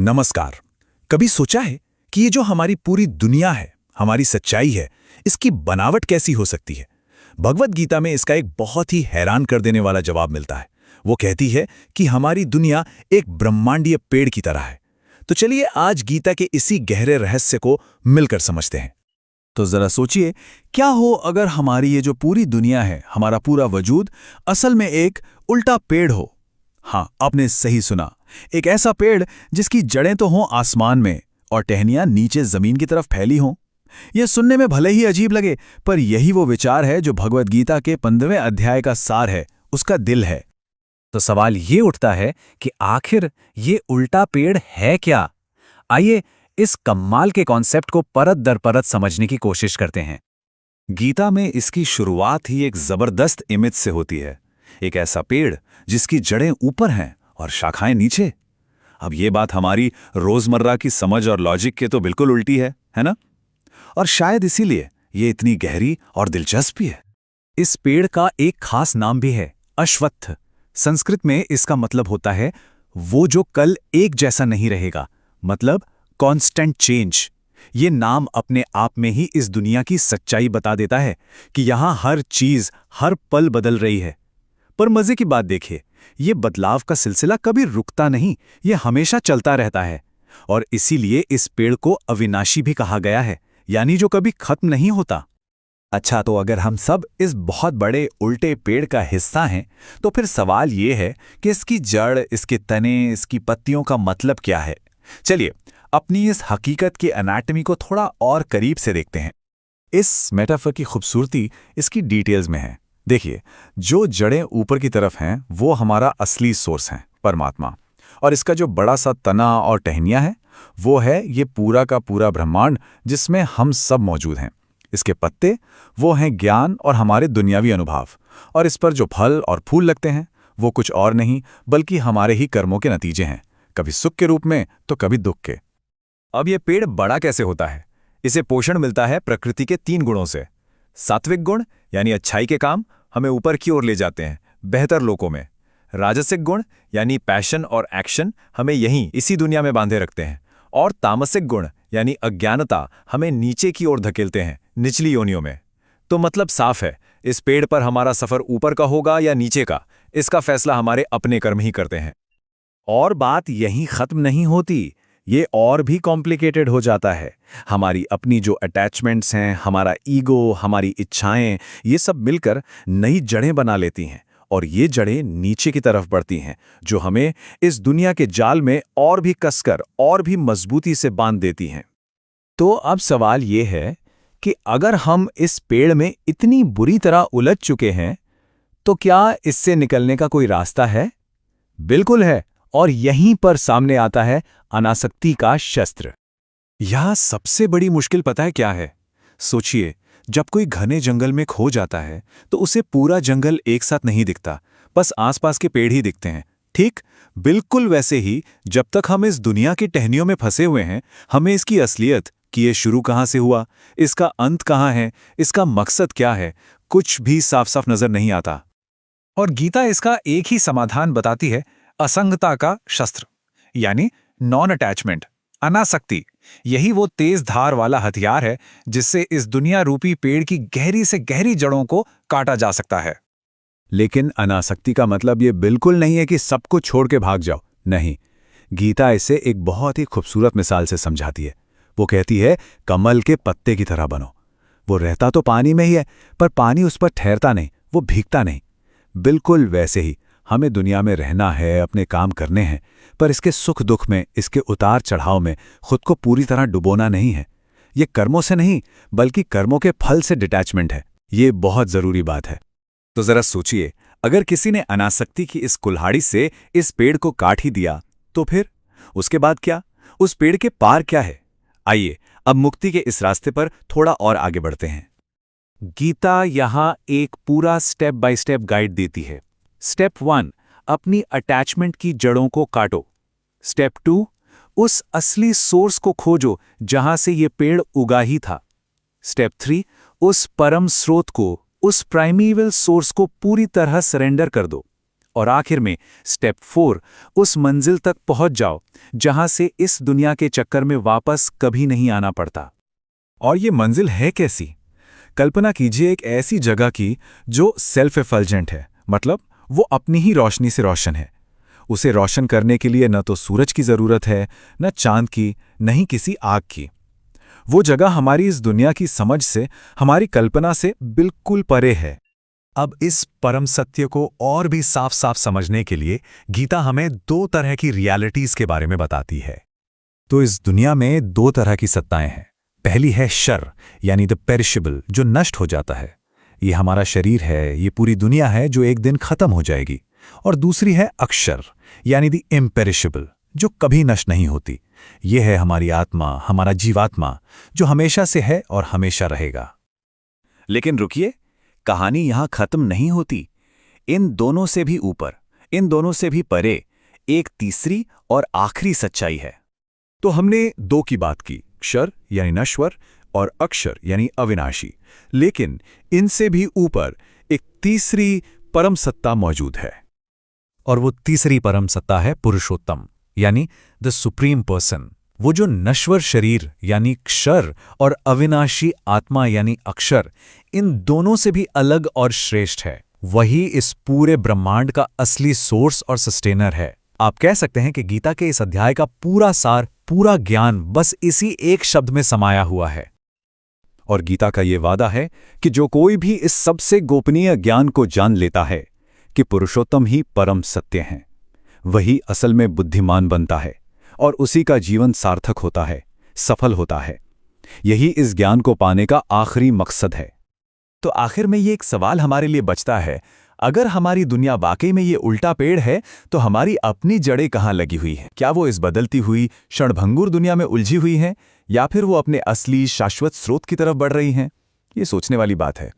नमस्कार। कभी सोचा है कि ये जो हमारी पूरी दुनिया है, हमारी सच्चाई है, इसकी बनावट कैसी हो सकती है? भगवद गीता में इसका एक बहुत ही हैरान कर देने वाला जवाब मिलता है। वो कहती है कि हमारी दुनिया एक ब्रह्मांडीय पेड़ की तरह है। तो चलिए आज गीता के इसी गहरे रहस्य को मिलकर समझते हैं। तो जरा सोचिए, क्या हो अगर हमारी ये जो पूरी दुनिया है, हमारा पूरा वजूद असल में एक उल्टा पेड़ हो। हाँ, आपने सही सुना, एक ऐसा पेड़ जिसकी जड़ें तो हों आसमान में और टहनियां नीचे जमीन की तरफ फैली हों। यह सुनने में भले ही अजीब लगे, पर यही वो विचार है जो भगवद गीता के 15वें अध्याय का सार है, उसका दिल है। तो सवाल ये उठता है कि आखिर ये उल्टा पेड़ है क्या? आइए इस कमाल के कॉन्सेप्ट को परत दर परत समझने की कोशिश करते हैं। गीता में इसकी शुरुआत ही एक जबरदस्त इमेज से होती है। एक ऐसा पेड़ जिसकी जड़ें ऊपर हैं और शाखाएं नीचे। अब ये बात हमारी रोजमर्रा की समझ और लॉजिक के तो बिल्कुल उल्टी है ना? और शायद इसीलिए ये इतनी गहरी और दिलचस्प भी है। इस पेड़ का एक खास नाम भी है, अश्वत्थ। संस्कृत में इसका मतलब होता है वो जो कल एक जैसा नहीं रहेगा, मतलब कांस्टेंट चेंज। ये नाम अपने आप में ही इस दुनिया की सच्चाई बता देता है कि यहां हर चीज हर पल बदल रही है। पर मजे की बात देखिए, ये बदलाव का सिलसिला कभी रुकता नहीं, ये हमेशा चलता रहता है। और इसीलिए इस पेड़ को अविनाशी भी कहा गया है, यानी जो कभी खत्म नहीं होता। अच्छा, तो अगर हम सब इस बहुत बड़े उल्टे पेड़ का हिस्सा हैं, तो फिर सवाल ये है कि इसकी जड़, इसके तने, इसकी पत्तियों का मतलब क्या है? चलिए अपनी इस हकीकत की एनाटॉमी को थोड़ा और करीब से देखते हैं। इस मेटाफर की खूबसूरती इसकी डिटेल्स में है। देखिए, जो जड़ें ऊपर की तरफ हैं वो हमारा असली सोर्स है, परमात्मा। और इसका जो बड़ा सा तना और टहनियाँ है वो है ये पूरा का पूरा ब्रह्मांड जिसमें हम सब मौजूद हैं। इसके पत्ते वो हैं ज्ञान और हमारे दुनियावी अनुभव। और इस पर जो फल और फूल लगते हैं वो कुछ और नहीं बल्कि हमारे ही कर्मों के नतीजे हैं, कभी सुख के रूप में तो कभी दुख के। अब ये पेड़ बड़ा कैसे होता है? इसे पोषण मिलता है प्रकृति के 3 गुणों से। सात्विक गुण यानी अच्छाई के काम हमें ऊपर की ओर ले जाते हैं, बेहतर लोकों में। राजसिक गुण यानी पैशन और एक्शन हमें यहीं इसी दुनिया में बांधे रखते हैं। और तामसिक गुण यानी अज्ञानता हमें नीचे की ओर धकेलते हैं, निचली योनियों में। तो मतलब साफ है, इस पेड़ पर हमारा सफर ऊपर का होगा या नीचे का, इसका फैसला हमारे अपने कर्म ही करते हैं। और बात यहीं खत्म नहीं होती, ये और भी कॉम्प्लिकेटेड हो जाता है। हमारी अपनी जो अटैचमेंट्स हैं, हमारा ईगो, हमारी इच्छाएं, ये सब मिलकर नई जड़ें बना लेती हैं। और ये जड़ें नीचे की तरफ बढ़ती हैं, जो हमें इस दुनिया के जाल में और भी कसकर और भी मजबूती से बांध देती हैं। तो अब सवाल ये है कि अगर हम इस पेड़ में इतनी बुरी तरह उलझ चुके हैं, तो क्या इससे निकलने का कोई रास्ता है? बिल्कुल है। और यहीं पर सामने आता है अनासक्ति का शस्त्र। यह सबसे बड़ी मुश्किल पता है क्या है? सोचिए, जब कोई घने जंगल में खो जाता है तो उसे पूरा जंगल एक साथ नहीं दिखता, बस आसपास के पेड़ ही दिखते हैं। ठीक बिल्कुल वैसे ही जब तक हम इस दुनिया की टहनियों में फंसे हुए हैं, हमें इसकी असलियत कि ये शुरू कहाँ से हुआ, इसका अंत कहाँ है, इसका मकसद क्या है, कुछ भी साफ साफ नजर नहीं आता। और गीता इसका एक ही समाधान बताती है, असंगता का शस्त्र, यानी नॉन अटैचमेंट, अनासक्ति। यही वो तेज धार वाला हथियार है जिससे इस दुनिया रूपी पेड़ की गहरी से गहरी जड़ों को काटा जा सकता है। लेकिन अनासक्ति का मतलब ये बिल्कुल नहीं है कि सब कुछ छोड़ के भाग जाओ। नहीं, गीता इसे एक बहुत ही खूबसूरत मिसाल से समझाती है। वो कहती है, कमल के पत्ते की तरह बनो। वो रहता तो पानी में ही है, पर पानी उस पर ठहरता नहीं, वो भीगता नहीं। बिल्कुल वैसे ही हमें दुनिया में रहना है, अपने काम करने हैं, पर इसके सुख दुख में, इसके उतार चढ़ाव में खुद को पूरी तरह डुबोना नहीं है। ये कर्मों से नहीं बल्कि कर्मों के फल से डिटैचमेंट है। ये बहुत जरूरी बात है। तो जरा सोचिए, अगर किसी ने अनासक्ति की इस कुल्हाड़ी से इस पेड़ को काट ही दिया, तो फिर उसके बाद क्या? उस पेड़ के पार क्या है? आइए अब मुक्ति के इस रास्ते पर थोड़ा और आगे बढ़ते हैं। गीता यहां एक पूरा स्टेप बाय स्टेप गाइड देती है। स्टेप 1, अपनी अटैचमेंट की जड़ों को काटो। स्टेप 2, उस असली सोर्स को खोजो जहां से ये पेड़ उगा ही था। स्टेप 3, उस परम स्रोत को, उस प्राइमेवल सोर्स को पूरी तरह सरेंडर कर दो। और आखिर में स्टेप 4, उस मंजिल तक पहुंच जाओ जहां से इस दुनिया के चक्कर में वापस कभी नहीं आना पड़ता। और ये मंजिल है कैसी? कल्पना कीजिए एक ऐसी जगह की जो सेल्फ एफल्जेंट है, मतलब वो अपनी ही रोशनी से रोशन है। उसे रोशन करने के लिए न तो सूरज की जरूरत है, न चांद की, न ही किसी आग की। वो जगह हमारी इस दुनिया की समझ से, हमारी कल्पना से बिल्कुल परे है। अब इस परम सत्य को और भी साफ साफ समझने के लिए गीता हमें 2 तरह की रियलिटीज के बारे में बताती है। तो इस दुनिया में 2 तरह की सत्ताएं हैं। पहली है शर, यानी द पेरिशेबल, जो नष्ट हो जाता है। ये हमारा शरीर है, ये पूरी दुनिया है जो एक दिन खत्म हो जाएगी। और दूसरी है अक्षर, यानी द इम्पेरिशेबल, जो कभी नष्ट नहीं होती। ये है हमारी आत्मा, हमारा जीवात्मा, जो हमेशा से है और हमेशा रहेगा। लेकिन रुकिए, कहानी यहां खत्म नहीं होती। इन दोनों से भी ऊपर, इन दोनों से भी परे एक तीसरी और आखिरी सच्चाई है। तो हमने 2 की बात की, क्षर यानी नश्वर और अक्षर यानी अविनाशी। लेकिन इनसे भी ऊपर एक तीसरी परम सत्ता मौजूद है। और वो तीसरी परम सत्ता है पुरुषोत्तम, यानी द सुप्रीम पर्सन। वो जो नश्वर शरीर यानी क्षर और अविनाशी आत्मा यानी अक्षर, इन दोनों से भी अलग और श्रेष्ठ है। वही इस पूरे ब्रह्मांड का असली सोर्स और सस्टेनर है। आप कह सकते हैं कि गीता के इस अध्याय का पूरा सार, पूरा ज्ञान बस इसी एक शब्द में समाया हुआ है। और गीता का ये वादा है कि जो कोई भी इस सबसे गोपनीय ज्ञान को जान लेता है कि पुरुषोत्तम ही परम सत्य हैं, वही असल में बुद्धिमान बनता है और उसी का जीवन सार्थक होता है, सफल होता है। यही इस ज्ञान को पाने का आखिरी मकसद है। तो आखिर में ये एक सवाल हमारे लिए बचता है, अगर हमारी दुनिया वाकई में ये उल्टा पेड़ है तो हमारी अपनी जड़ें कहाँ लगी हुई हैं? क्या वो इस बदलती हुई क्षणभंगुर दुनिया में उलझी हुई हैं, या फिर वो अपने असली शाश्वत स्रोत की तरफ बढ़ रही हैं? ये सोचने वाली बात है।